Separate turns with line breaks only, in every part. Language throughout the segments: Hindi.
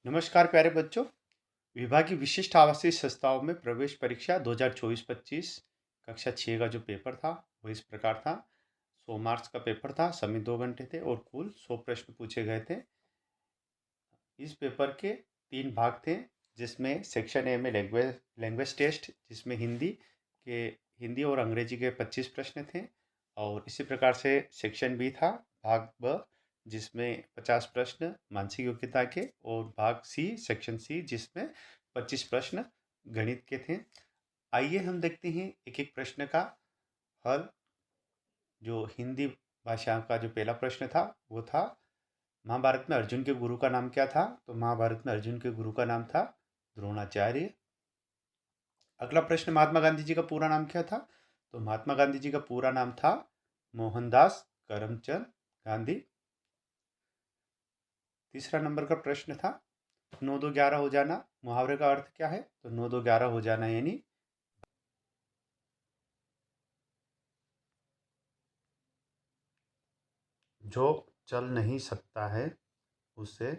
नमस्कार प्यारे बच्चों। विभागीय विशिष्ट आवासीय संस्थाओं में प्रवेश परीक्षा 2024-25 कक्षा 6 का जो पेपर था वो इस प्रकार था। 100 मार्क्स का पेपर था, समय 2 घंटे थे और कुल 100 प्रश्न पूछे गए थे। इस पेपर के 3 भाग थे, जिसमें सेक्शन ए में लैंग्वेज टेस्ट, जिसमें हिंदी और अंग्रेजी के 25 प्रश्न थे। और इसी प्रकार से सेक्शन बी था, भाग ब, जिसमें 50 प्रश्न मानसिक योग्यता के, और भाग सी, सेक्शन सी, जिसमें 25 प्रश्न गणित के थे। आइए हम देखते हैं एक एक प्रश्न का हल। जो हिंदी भाषा का जो पहला प्रश्न था वो था, महाभारत में अर्जुन के गुरु का नाम क्या था? तो महाभारत में अर्जुन के गुरु का नाम था द्रोणाचार्य। अगला प्रश्न, महात्मा गांधी जी का पूरा नाम क्या था? तो महात्मा गांधी जी का पूरा नाम था मोहनदास करमचंद गांधी। तीसरा नंबर का प्रश्न था, 9 2 11 हो जाना मुहावरे का अर्थ क्या है? तो 9 2 11 हो जाना यानी जो चल नहीं सकता है उसे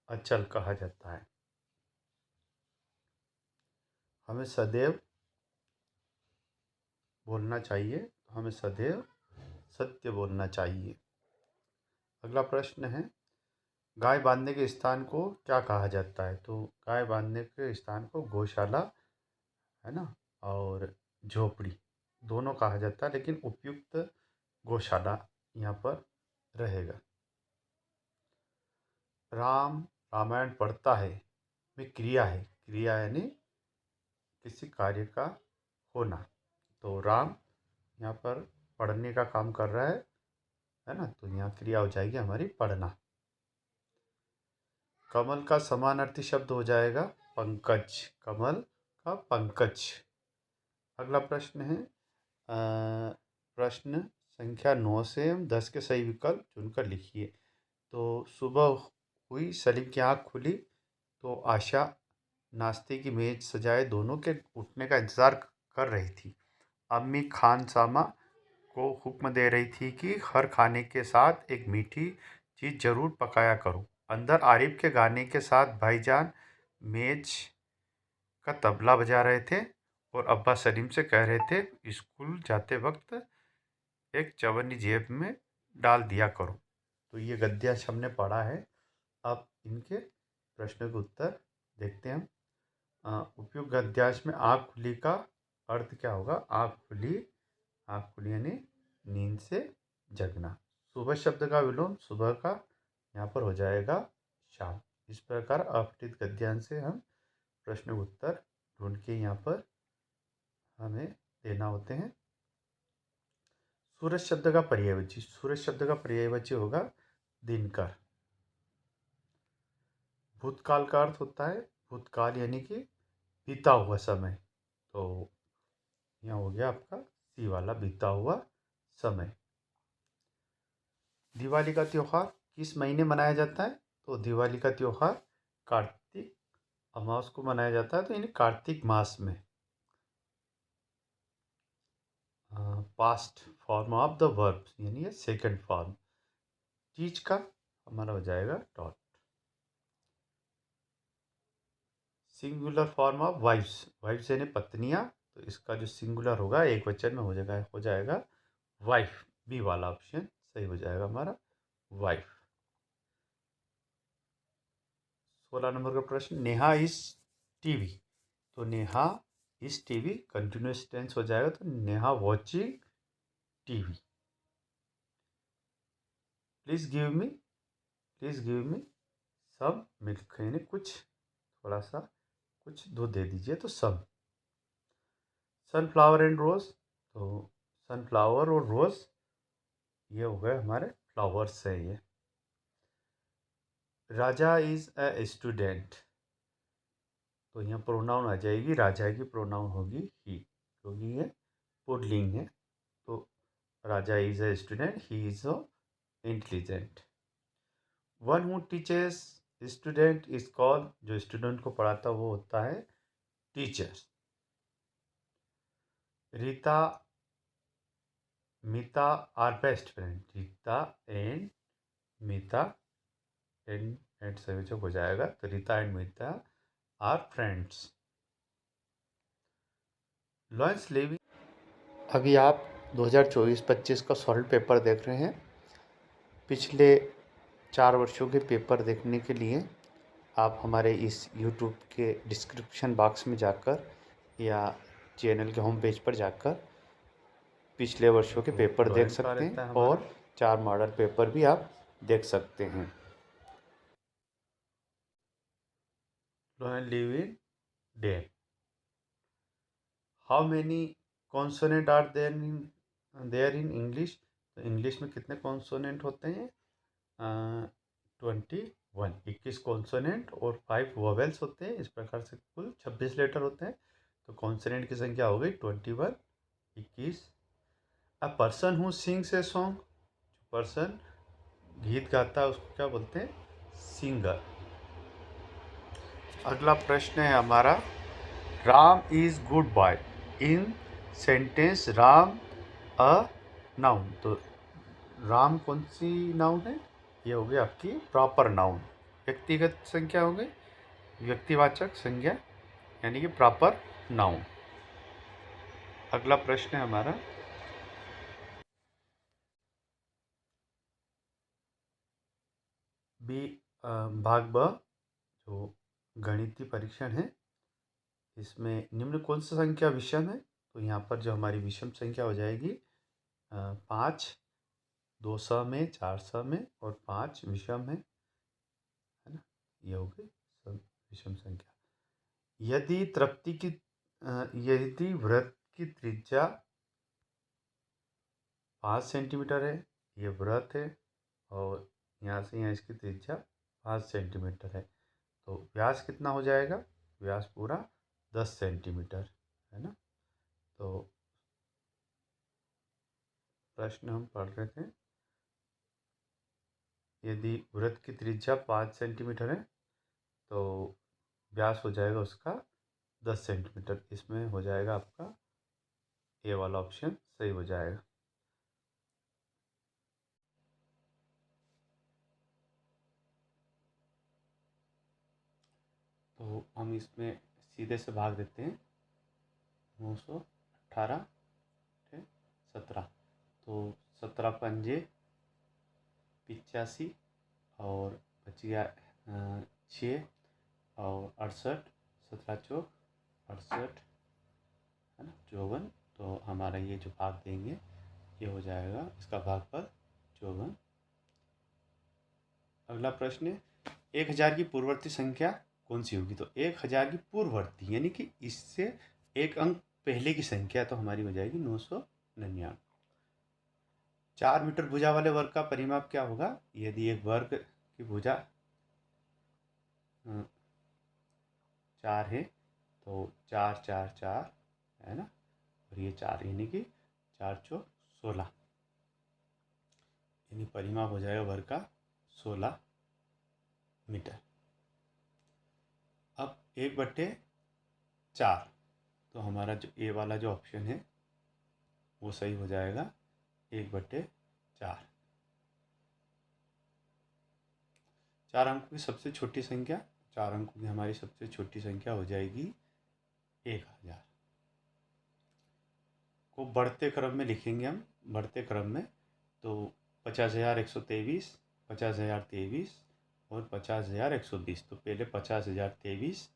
अचल कहा जाता है। हमें सदैव बोलना चाहिए, हमें सदैव सत्य बोलना चाहिए। अगला प्रश्न है, गाय बांधने के स्थान को क्या कहा जाता है? तो गाय बांधने के स्थान को गौशाला, है ना, और झोपड़ी दोनों कहा जाता है, लेकिन उपयुक्त गौशाला यहाँ पर रहेगा। राम रामायण पढ़ता है में क्रिया है, क्रिया यानी किसी कार्य का होना। तो राम यहाँ पर पढ़ने का काम कर रहा है ना, तो यहाँ क्रिया हो जाएगी हमारी पढ़ना। कमल का समानार्थी शब्द हो जाएगा पंकज, कमल का पंकज। अगला प्रश्न है, प्रश्न संख्या 9 से 10 के सही विकल्प चुनकर लिखिए। तो सुबह हुई, सलीम की आँख खुली तो आशा नाश्ते की मेज सजाए दोनों के उठने का इंतज़ार कर रही थी। अम्मी खानसामा को हुक्म दे रही थी कि हर खाने के साथ एक मीठी चीज़ ज़रूर पकाया करो। अंदर आरिफ के गाने के साथ भाईजान मेज का तबला बजा रहे थे और अब्बा सलीम से कह रहे थे, स्कूल जाते वक्त एक चवन्नी जेब में डाल दिया करो। तो ये गद्यांश हमने पढ़ा है। अब इनके प्रश्न के उत्तर देखते हैं हम। उपयुक्त गद्यांश में आँख खुली का अर्थ क्या होगा? आँख खुली यानी नींद से जगना। सुबह शब्द का विलोम सुबह का यहाँ पर हो जाएगा शाम। इस प्रकार अपठित गद्यांश से हम प्रश्न उत्तर ढूंढ के यहाँ पर हमें देना होते हैं। सूरज शब्द का पर्यायवाची, सूरज शब्द का पर्यायवाची होगा दिनकर। भूतकाल का अर्थ होता है भूतकाल यानी कि बीता हुआ समय। तो यहाँ हो गया आपका सी वाला, बीता हुआ समय। दिवाली का त्यौहार किस महीने मनाया जाता है? तो दिवाली का त्यौहार कार्तिक अमावस को मनाया जाता है, तो यानी कार्तिक मास में। Past form of the verb यानी ये सेकंड फॉर्म। चीज का हमारा हो जाएगा dot. Singular form of wifes, wifes यानी पत्नियां, तो इसका जो सिंगुलर होगा एक वचन में हो जाएगा वाइफ। बी वाला ऑप्शन सही हो जाएगा हमारा, वाइफ। 16 नंबर का प्रश्न, नेहा इज टीवी। तो Neha is TV continuous tense हो जाएगा, तो Neha watching TV. Please give me some milk यानी कुछ, थोड़ा सा कुछ दूध दे दीजिए, तो सब। सनफ्लावर एंड रोज, तो सनफ्लावर और रोज ये हो गए हमारे फ्लावर्स है ये। राजा इज अ स्टूडेंट, तो यहाँ प्रोनाउन आ जाएगी, राजा की प्रोनाउन होगी ही, क्योंकि ये पुल्लिंग है। तो Raja is a student, he is a intelligent. One who teachers student is called, जो स्टूडेंट को पढ़ाता वो होता है teacher. Rita Mita are best friend, Rita and Mita and and से जब हो जाएगा तो Rita and Mita are friends. Lawrence Levy. अभी आप 2024-25 का सॉल्व पेपर देख रहे हैं। पिछले 4 वर्षों के पेपर देखने के लिए आप हमारे इस यूट्यूब के डिस्क्रिप्शन बॉक्स में जाकर या चैनल के होम पेज पर जाकर पिछले वर्षों के पेपर देख सकते हैं और 4 मॉडल पेपर भी आप देख सकते हैं। Living day. How many consonant are there in English. तो इंग्लिश में कितने कॉन्सोनेंट होते हैं? 21। 21 कॉन्सोनेंट और 5 वोवेल्स होते हैं। इस प्रकार से कुल 26 लेटर होते हैं। तो कॉन्सोनेंट की संख्या हो गई 21, 21। A person who sings a song. Person गीत गाता है उसको क्या बोलते हैं? सिंगर। अगला प्रश्न है हमारा, Ram is good boy. In sentence Ram a noun. तो राम कौन सी नाउन है? ये हो गई आपकी प्रॉपर नाउन। व्यक्तिगत संख्या हो गई व्यक्तिवाचक संज्ञा यानी कि प्रॉपर नाउन। अगला प्रश्न है हमारा, बी भाग ब जो गणितीय परीक्षण है, इसमें निम्न कौन सा संख्या विषम है? तो यहाँ पर जो हमारी विषम संख्या हो जाएगी 5 2 स में, 4 स में और 5 विषम है ना। ये हो गई सब विषम संख्या। यदि तृप्ति की यदि वृत्त की त्रिज्या 5 सेंटीमीटर है, ये वृत्त है और यहाँ से यहाँ इसकी त्रिज्या 5 सेंटीमीटर है, तो व्यास कितना हो जाएगा? व्यास पूरा 10 सेंटीमीटर है ना। तो प्रश्न हम पढ़ रहे थे, यदि वृत्त की त्रिज्या 5 सेंटीमीटर है तो व्यास हो जाएगा उसका 10 सेंटीमीटर। इसमें हो जाएगा आपका ए वाला ऑप्शन सही हो जाएगा। तो हम इसमें सीधे से भाग देते हैं। 918 17, तो 17 पंजे 85 और बच गया 6 और 68, 17 चौक 68 है ना 54। तो हमारा ये जो भाग देंगे ये हो जाएगा इसका भागफल 54। अगला प्रश्न है, 1000 की पूर्ववर्ती संख्या कौन सी होगी? तो 1000 की पूर्ववर्ती यानी कि इससे एक अंक पहले की संख्या तो हमारी हो जाएगी 999। 4 मीटर भुजा वाले वर्ग का परिमाप क्या होगा? यदि एक वर्ग की भुजा 4 है तो 4 4 4 है ना, और ये 4 यानी कि 4 चौक 16, यानी परिमाप हो जाएगा वर्ग का 16 मीटर। अब 1/4, तो हमारा जो ए वाला जो ऑप्शन है वो सही हो जाएगा 1/4। 4 अंकों की सबसे छोटी संख्या, 4 अंकों की हमारी सबसे छोटी संख्या हो जाएगी 1000 को बढ़ते क्रम में लिखेंगे हम। बढ़ते क्रम में तो 50,123, 50,023 और 50,120। तो पहले 50,023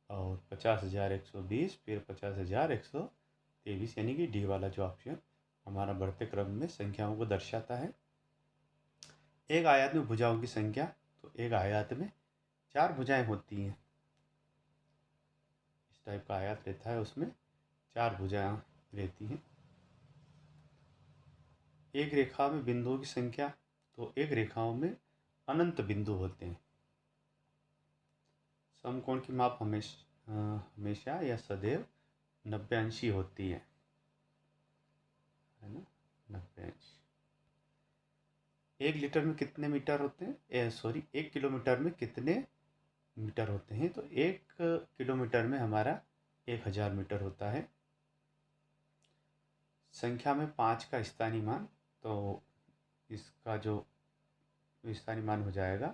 और 50,120 फिर 50,123 यानी कि डी वाला जो ऑप्शन हमारा बढ़ते क्रम में संख्याओं को दर्शाता है। एक आयत में भुजाओं की संख्या, तो एक आयत में 4 भुजाएं होती हैं। इस टाइप का आयत रहता है, उसमें 4 भुजाएं रहती हैं। एक रेखा में बिंदुओं की संख्या, तो एक रेखाओं में अनंत बिंदु होते हैं। समकोण की माप हमेशा या सदैव 90 अंशी होती है ना, 90 अंश। 1 लीटर में कितने मीटर होते हैं? 1 किलोमीटर में कितने मीटर होते हैं? तो 1 किलोमीटर में हमारा 1000 मीटर होता है। संख्या में 5 का स्थानीय मान, तो इसका जो स्थानीय मान हो जाएगा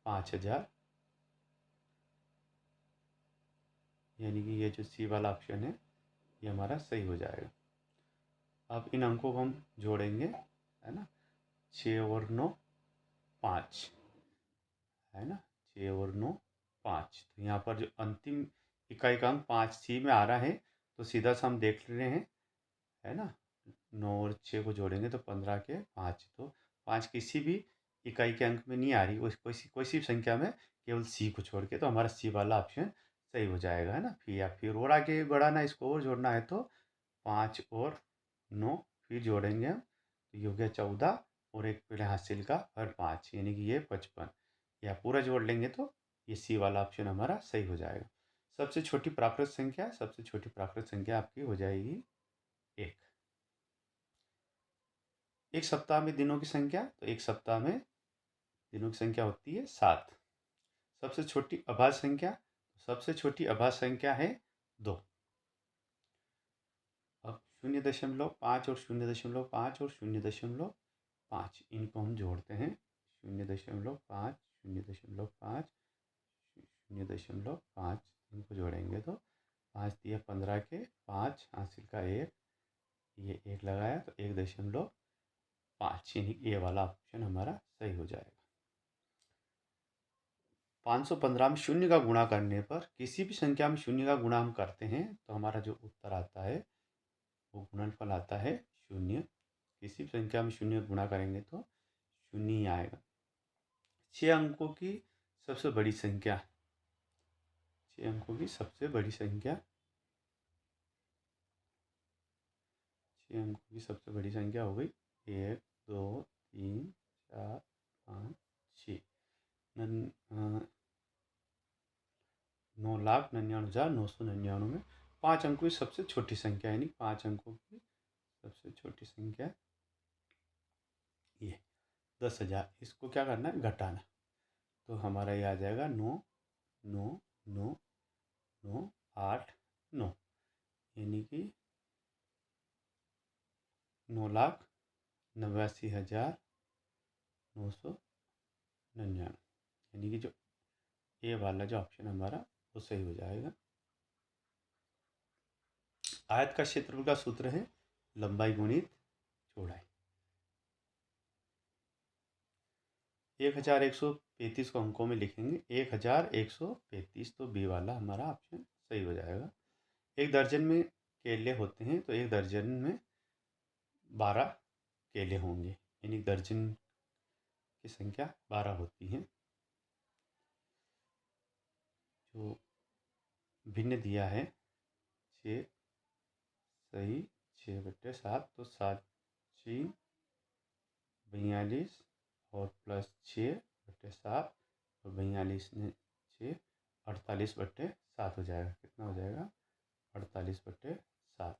5000, यानी कि ये जो सी वाला ऑप्शन है ये हमारा सही हो जाएगा। अब इन अंकों को हम जोड़ेंगे, है ना। 6 और 9 5, है ना। 6 और 9 5, तो यहाँ पर जो अंतिम इकाई का अंक 5 सी में आ रहा है, तो सीधा सा हम देख रहे हैं, है ना। 9 और 6 को जोड़ेंगे तो 15 के 5, तो 5 किसी भी इकाई के अंक में नहीं आ रही, कोई सी भी संख्या में, केवल सी को छोड़ के, तो हमारा सी वाला ऑप्शन सही हो जाएगा, है ना। फिर और आगे बढ़ाना, इसको और जोड़ना है तो 5 और 9 फिर जोड़ेंगे हम, तो ये हो गया 14, और एक पहले हासिल का और 5, यानी कि ये 55, या पूरा जोड़ लेंगे तो ये सी वाला ऑप्शन हमारा सही हो जाएगा। सबसे छोटी प्राकृत संख्या, सबसे छोटी प्राकृत संख्या आपकी हो जाएगी 1। एक सप्ताह में दिनों की संख्या, तो एक सप्ताह में दिनों की संख्या होती है 7। सबसे छोटी अभाज्य संख्या, सबसे छोटी अभाज्य संख्या है 2। अब 0.5 और 0.5 और 0.5 इनको हम जोड़ते हैं। 0.5, 0.5, 0.5 इनको जोड़ेंगे तो 5 दिया 15 के 5, हासिल का 1, ये 1 लगाया तो 1.5, यानी ये वाला ऑप्शन हमारा सही हो जाएगा। 515 में शून्य का गुणा करने पर, किसी भी संख्या में शून्य का गुणा हम करते हैं तो हमारा जो उत्तर आता है वो गुणनफल आता है 0। किसी भी संख्या में शून्य गुणा करेंगे तो 0 ही आएगा। 6 अंकों की सबसे बड़ी संख्या, 6 अंकों की सबसे बड़ी संख्या, 6 अंकों की सबसे बड़ी संख्या हो गई 1, 2, 3, 4, 5, 6। 9,99,999 में 5 अंकों की सबसे छोटी संख्या, यानी 5 अंकों की सबसे छोटी संख्या ये 10,000। इसको क्या करना है, घटाना, तो हमारा ये आ जाएगा 9, 9, 9, 9, 8, 9, यानी कि 9,89,999, यानी कि जो ए वाला जो ऑप्शन हमारा वो सही हो जाएगा। आयत का क्षेत्रफल का सूत्र है लंबाई गुणित चौड़ाई। 1135 को अंकों में लिखेंगे, 1135, तो बी वाला हमारा ऑप्शन सही हो जाएगा। एक दर्जन में केले होते हैं तो एक दर्जन में 12 केले होंगे, यानी दर्जन की संख्या 12 होती है। जो भिन्न दिया है 6 सही 6/7, तो 7 3 42 और प्लस 6/7 और 42 ने 6 48/7 हो जाएगा। कितना हो जाएगा, 48/7,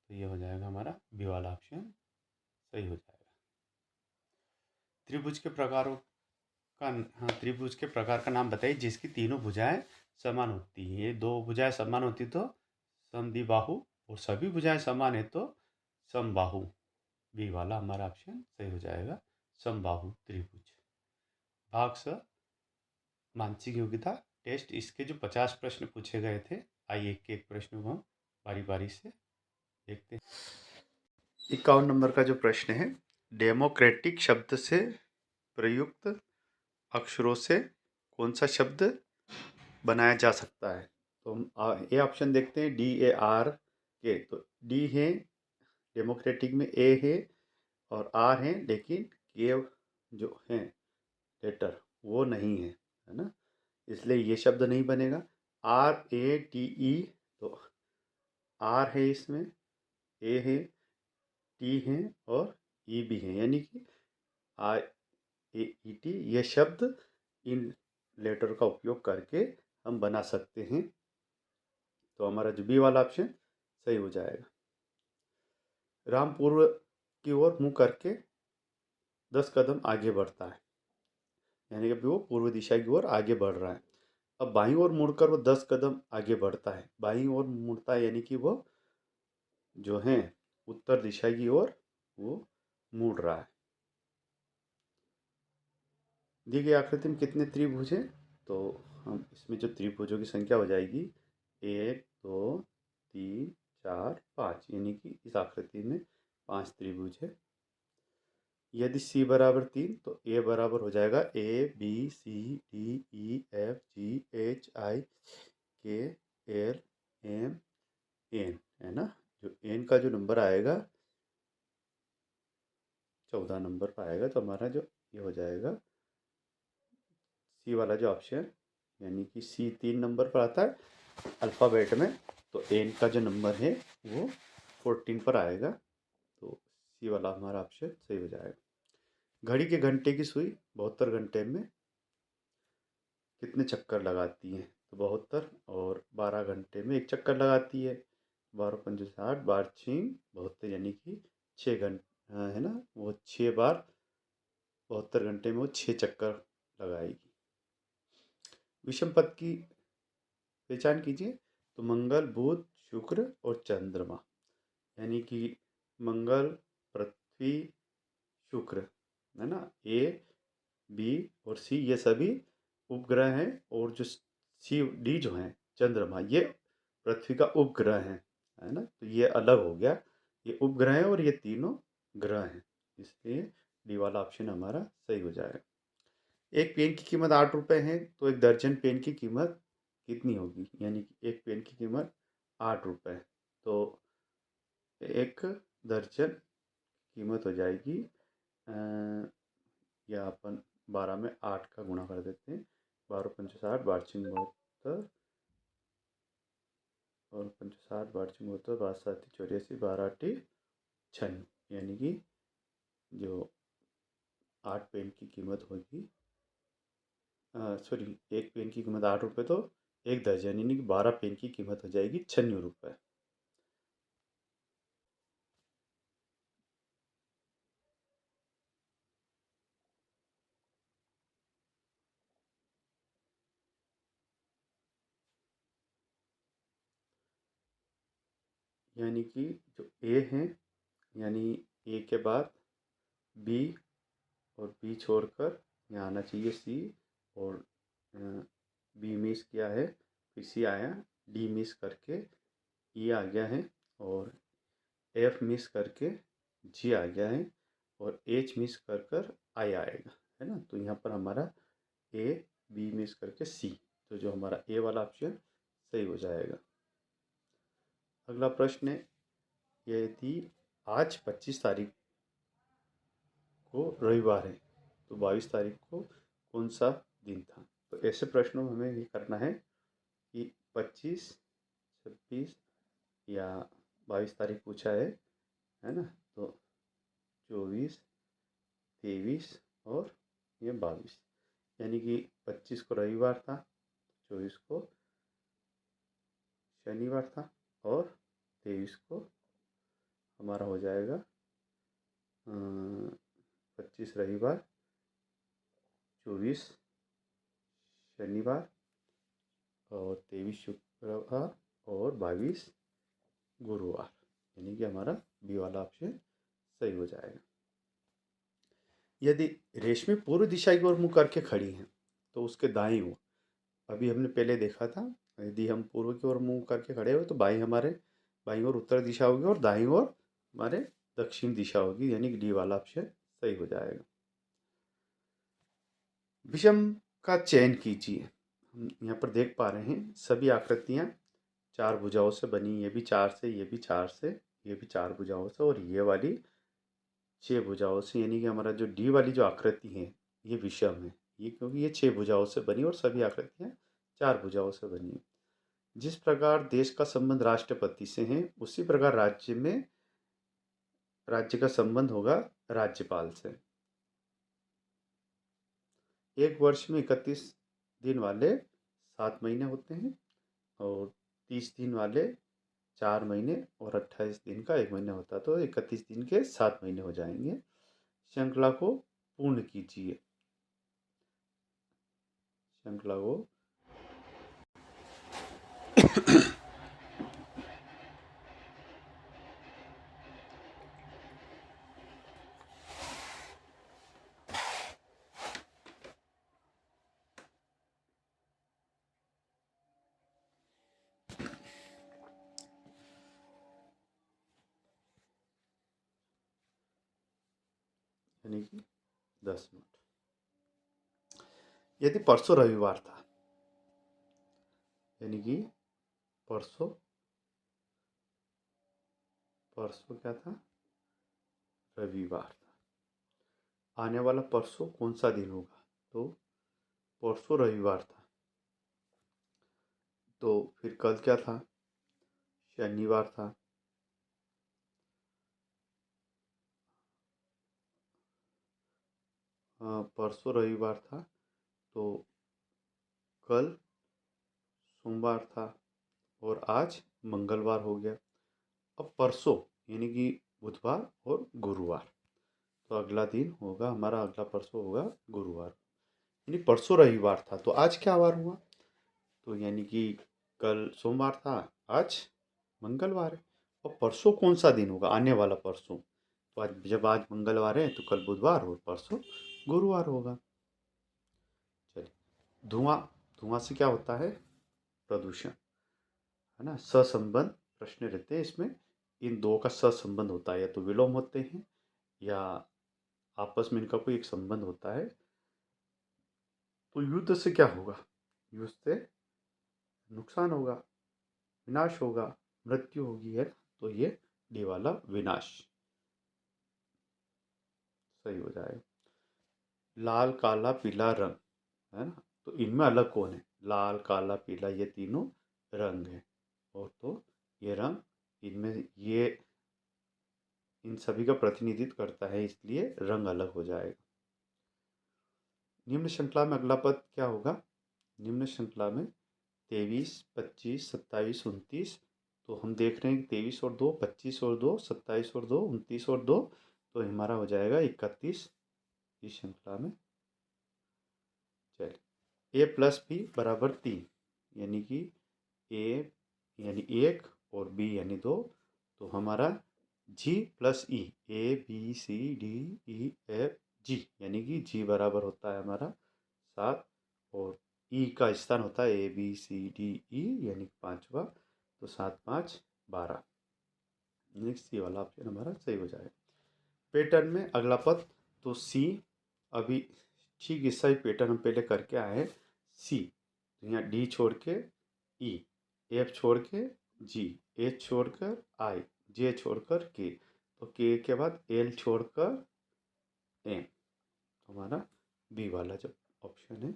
तो ये हो जाएगा हमारा बी वाला ऑप्शन सही हो जाएगा। त्रिभुज के प्रकारों का, हाँ, त्रिभुज के प्रकार का नाम बताइए जिसकी तीनों भुजाएं समान होती हैं। ये 2 भुजाएं समान होती तो समद्विबाहु, और सभी भुजाएं समान है तो समबाहु। बी वाला हमारा ऑप्शन सही हो जाएगा, समबाहु त्रिभुज। भाग स मानसिक योग्यता टेस्ट, इसके जो 50 प्रश्न पूछे गए थे, आइए एक एक प्रश्न को हम बारी बारी से देखते हैं। 51 नंबर का जो प्रश्न है, डेमोक्रेटिक शब्द से प्रयुक्त अक्षरों से कौन सा शब्द बनाया जा सकता है। तो हम ए ऑप्शन देखते हैं, DARK, तो डी है डेमोक्रेटिक में, ए है और आर है, लेकिन के जो है लेटर वो नहीं है ना, इसलिए ये शब्द नहीं बनेगा। RATE, तो आर है इसमें, ए है, टी है और ई भी है, यानी कि RAET, ये शब्द इन लेटर का उपयोग करके हम बना सकते हैं, तो हमारा जो बी वाला ऑप्शन सही हो जाएगा। राम पूर्व की ओर मुंह करके 10 कदम आगे बढ़ता है, यानी कि वो पूर्व दिशा की ओर आगे बढ़ रहा है। अब बाईं ओर मुड़कर वो 10 कदम आगे बढ़ता है, बाईं ओर मुड़ता है, यानी कि वो जो है उत्तर दिशा की ओर वो मुड़ रहा है। दी गई आकृति में कितने त्रिभुज हैं? तो हम इसमें जो त्रिभुजों की संख्या हो जाएगी 1 2 3 4 5, यानी कि इस आकृति में 5 त्रिभुज है। यदि C बराबर 3 तो A बराबर हो जाएगा ABCDEFGHIKLMN, है ना। जो N का जो नंबर आएगा 14 नंबर पर आएगा, तो हमारा जो ये हो जाएगा सी वाला जो ऑप्शन, यानी कि सी 3 नंबर पर आता है अल्फ़ाबेट में, तो एन का जो नंबर है वो 14 पर आएगा, तो सी वाला हमारा ऑप्शन सही हो जाएगा। घड़ी के घंटे की सुई 72 घंटे में कितने चक्कर लगाती है? तो 72, और 12 घंटे में एक चक्कर लगाती है। 12 पंजे 60, 12 6 72, यानी कि 6 घंटे, है ना, वो 6 बार 72 घंटे में वो 6 चक्कर लगाएगी। विषम पद की पहचान कीजिए। तो मंगल, बुध, शुक्र और चंद्रमा, यानी कि मंगल, पृथ्वी, शुक्र, है ना, ए बी और सी ये सभी उपग्रह हैं, और जो सी डी जो हैं चंद्रमा, ये पृथ्वी का उपग्रह है ना। तो ये अलग हो गया, ये उपग्रह है और ये तीनों ग्रह हैं, इसलिए डी वाला ऑप्शन हमारा सही हो जाएगा। एक पेन की कीमत 8 रुपये है, तो एक दर्जन पेन की कीमत कितनी होगी? यानी कि एक पेन की कीमत 8 रुपये, तो एक दर्जन कीमत हो जाएगी, या अपन 12 में 8 का गुणा कर देते हैं। 12 पंचे 60, 12 छः 72, और पंचे 60, 12 छः 72, 12 सात 84, 12 आठ 96, यानी कि जो 8 पेन की कीमत होगी, सॉरी, एक पेन की कीमत 8 रुपये, तो एक दर्जन यानी कि 12 पेन की कीमत हो जाएगी 96 रुपये। यानी कि जो ए है, यानी ए के बाद बी, और बी छोड़कर यहाँ आना चाहिए सी, और बी मिस किया है, फिर सी आया, डी मिस करके ई आ गया है, और एफ मिस करके जी आ गया है, और एच मिस कर कर आई आएगा, है ना। तो यहाँ पर हमारा ए बी मिस करके सी, तो जो हमारा ए वाला ऑप्शन सही हो जाएगा। अगला प्रश्न है, यदि आज 25 तारीख को रविवार है, तो 22 तारीख को कौन सा दिन था? तो ऐसे प्रश्नों में हमें ये करना है कि 25, 26 या 22 तारीख पूछा है ना, तो 24, 23 और ये 22, यानी कि 25 को रविवार था, 24 को शनिवार था, और 23 को हमारा हो जाएगा 25 रविवार, 24 शनिवार, और 23 शुक्रवार, और 22 गुरुवार, यानी कि हमारा बी वाला ऑप्शन सही हो जाएगा। यदि रेशमी पूर्व दिशा की ओर मुँह करके खड़ी हैं, तो उसके दाईं ओर, अभी हमने पहले देखा था, यदि हम पूर्व की ओर मुँह करके खड़े हो तो बाईं ओर उत्तर दिशा होगी, और दाईं ओर हमारे दक्षिण दिशा होगी, यानी कि डी वाला ऑप्शन सही हो जाएगा। विषम का चयन कीजिए। हम यहाँ पर देख पा रहे हैं सभी आकृतियाँ 4 भुजाओं से बनी, ये भी 4 से, ये भी 4 से, ये भी 4 भुजाओं से, और ये वाली 6 भुजाओं से, यानी कि हमारा जो डी वाली जो आकृति है ये विषम है, ये क्योंकि ये 6 भुजाओं से बनी और सभी आकृतियाँ 4 भुजाओं से बनी है। जिस प्रकार देश का संबंध राष्ट्रपति से है, उसी प्रकार राज्य का संबंध होगा राज्यपाल से। एक वर्ष में 31 दिन वाले 7 महीने होते हैं, और 30 दिन वाले 4 महीने, और 28 दिन का 1 महीना होता है, तो 31 दिन के 7 महीने हो जाएंगे। श्रृंखला को पूर्ण कीजिए। श्रृंखला को यानी कि 10 मिनट। यदि परसों रविवार था, यानी कि परसों परसों क्या था? रविवार था। आने वाला परसों कौन सा दिन होगा? तो परसों रविवार था, तो फिर कल क्या था? शनिवार था। परसों रविवार था, तो कल सोमवार था और आज मंगलवार हो गया। अब परसों यानी कि बुधवार और गुरुवार, तो अगला दिन होगा हमारा, अगला परसों होगा गुरुवार। यानी परसों रविवार था, तो आज क्या वार हुआ? तो यानी कि कल सोमवार था, आज मंगलवार है। और परसों कौन सा दिन होगा? आने वाला परसों। तो आज मंगलवार है तो कल बुधवार और परसों गुरुवार होगा। चलिए, धुआं धुआं से क्या होता है? प्रदूषण, है ना। सहसंबंध प्रश्न रहते हैं इसमें, इन दो का सहसंबंध होता है, या तो विलोम होते हैं या आपस में इनका कोई एक संबंध होता है। तो युद्ध से क्या होगा? युद्ध से नुकसान होगा, विनाश होगा, मृत्यु होगी, है ना। तो ये डी वाला विनाश सही हो जाएगा। लाल काला पीला रंग, है ना, तो इनमें अलग कौन है? लाल काला पीला ये तीनों रंग है, और तो ये रंग इनमें ये इन सभी का प्रतिनिधित्व करता है, इसलिए रंग अलग हो जाएगा। निम्न श्रृंखला में अगला पद क्या होगा? निम्न श्रृंखला में 23, 25, 27, 29, तो हम देख रहे हैं कि 23 और 2, 25 और 2, 27 और 2, 29 और 2, तो हमारा हो जाएगा 31 इस श्रृंखला में। चलिए, a प्लस बी बराबर 3, यानी कि a यानी 1 और b यानी 2, तो हमारा g plus e, a b c d e f g, यानी कि g बराबर होता है हमारा 7, और ई का स्थान होता है ए बी सी डी ई, यानी 5वां, तो 7, 5, 12। नेक्स्ट सी वाला ऑप्शन हमारा सही हो जाएगा। पैटर्न में अगला पद, तो सी, अभी ठीक ऐसा ही पैटर्न हम पहले करके आए हैं। सी, तो यहाँ डी छोड़ के ई, एफ छोड़ के जी, एच छोड़कर आई, जे छोड़कर के, तो के के बाद एल छोड़कर एम, तो हमारा बी वाला जो ऑप्शन है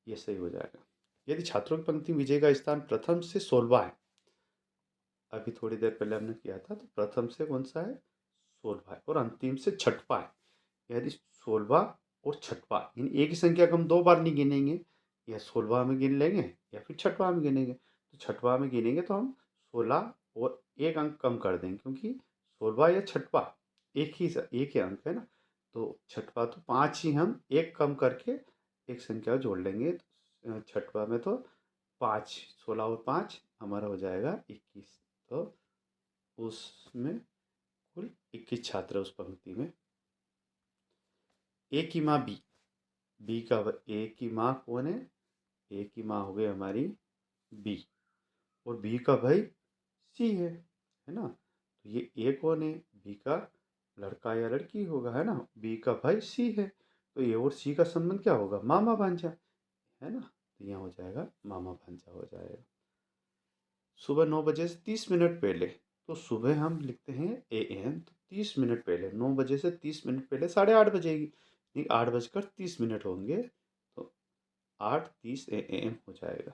ये सही हो जाएगा। यदि छात्रों की पंक्ति में विजय का स्थान प्रथम से 16वां है, अभी थोड़ी देर पहले हमने किया था, तो प्रथम से कौन सा है? 16वां है, और अंतिम से 6वां है। यदि 16वां और 6वां इन एक ही संख्या को हम दो बार नहीं गिनेंगे, या 16वां में गिन लेंगे या फिर 6वां में गिनेंगे। तो 6वां में गिनेंगे तो हम 16 और एक अंक कम कर देंगे, क्योंकि 16वां या 6वां एक ही अंक है ना। तो 6वां तो 5 ही, हम एक कम करके एक संख्या जोड़ लेंगे। 6वां में तो 5, 16 और 5 हमारा हो जाएगा 21, तो उसमें कुल 21 छात्र उस पंक्ति में। ए की माँ बी, बी का ए की माँ कौन है? ए की माँ हो गई हमारी बी, और बी का भाई सी है ना। तो ये ए कौन है? बी का लड़का या लड़की होगा, है ना। बी का भाई सी है, तो ए और सी का संबंध क्या होगा? मामा भांजा, है ना। तो यहाँ हो जाएगा मामा भांजा हो जाएगा। सुबह 9 बजे से 30 मिनट पहले, तो सुबह हम लिखते हैं ए एम, तो 30 मिनट पहले, 9 बजे से 30 मिनट पहले 8:30 बजेगी, नहीं 8:30 होंगे, तो 8:30 AM हो जाएगा।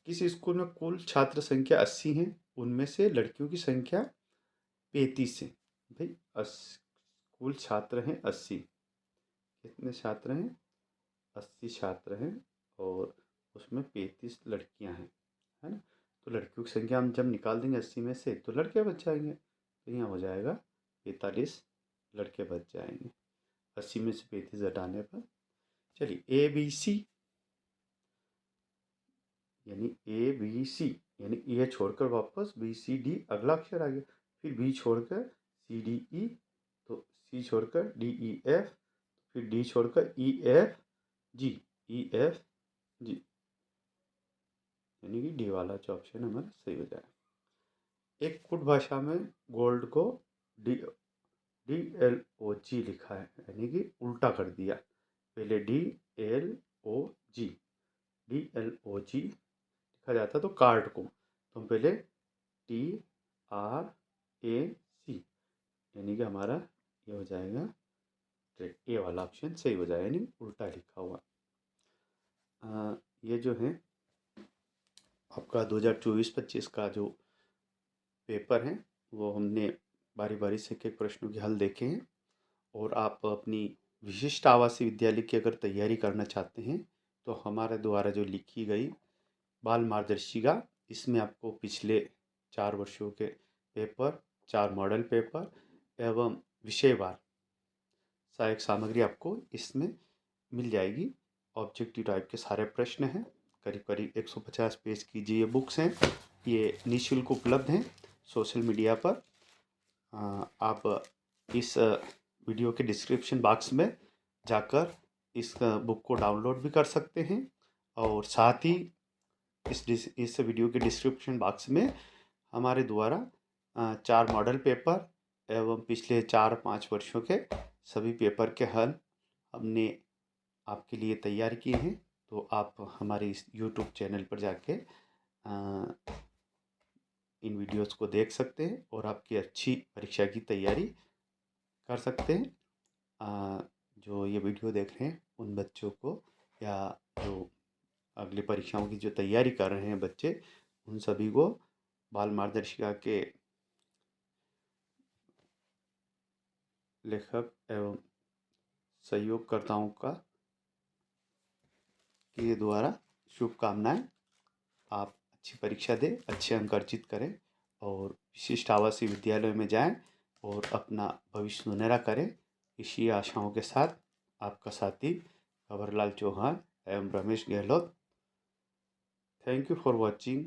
किस स्कूल में कुल छात्र संख्या 80 है, उनमें से लड़कियों की संख्या 35 है। भाई कुल छात्र हैं 80, कितने छात्र हैं? 80 छात्र हैं, और उसमें 35 लड़कियां हैं, है ना। तो लड़कियों की संख्या हम जब निकाल देंगे 80 में से, तो लड़के बच जाएंगे, तो यहाँ हो जाएगा 45 लड़के बच जाएंगे 80 में से 35 हटाने पर। चलिए, ए बी सी, यानी ए बी सी, यानी ए छोड़कर वापस बी सी डी, अगला अक्षर आ गया, फिर बी छोड़कर सी डी ई, तो सी छोड़कर डी ई एफ, फिर डी छोड़कर ई एफ जी, ई एफ जी, यानी कि डी वाला जो ऑप्शन हमारा सही हो जाएगा। एक कुट भाषा में गोल्ड को डी DLOG लिखा है, यानी कि उल्टा कर दिया। पहले DLOG लिखा जाता तो कार्ड को, तो हम पहले TRAC, यानी कि हमारा ये हो जाएगा ए वाला ऑप्शन सही हो जाएगा, यानी उल्टा लिखा हुआ। ये जो है आपका 2024-25 का जो पेपर है वो हमने बारी बारी से एक एक प्रश्नों के हल देखे हैं। और आप अपनी विशिष्ट आवासीय विद्यालय की अगर तैयारी करना चाहते हैं तो हमारे द्वारा जो लिखी गई बाल मार्गदर्शिका, इसमें आपको पिछले 4 वर्षों के पेपर, 4 मॉडल पेपर एवं विषयवार सहायक सामग्री आपको इसमें मिल जाएगी। ऑब्जेक्टिव टाइप के सारे प्रश्न हैं, करीब करीब 150 पेज की ये बुक्स हैं। ये निःशुल्क उपलब्ध हैं सोशल मीडिया पर। आप इस वीडियो के डिस्क्रिप्शन बॉक्स में जाकर इस बुक को डाउनलोड भी कर सकते हैं। और साथ ही इस वीडियो के डिस्क्रिप्शन बॉक्स में हमारे द्वारा 4 मॉडल पेपर एवं पिछले 4-5 वर्षों के सभी पेपर के हल हमने आपके लिए तैयार किए हैं। तो आप हमारे इस यूट्यूब चैनल पर जाके इन वीडियोस को देख सकते हैं और आपकी अच्छी परीक्षा की तैयारी कर सकते हैं। जो ये वीडियो देख रहे हैं उन बच्चों को, या जो अगली परीक्षाओं की जो तैयारी कर रहे हैं बच्चे, उन सभी को बाल मार्गदर्शिका के लेखक एवं सहयोगकर्ताओं के द्वारा शुभकामनाएं। आप अच्छी परीक्षा दें, अच्छे अंक अर्जित करें और विशिष्ट आवासीय विद्यालय में जाएं और अपना भविष्य सुनहरा करें। इसी आशाओं के साथ आपका साथी कंवरलाल चौहान एवं Ramesh Gehlot. Thank you for watching.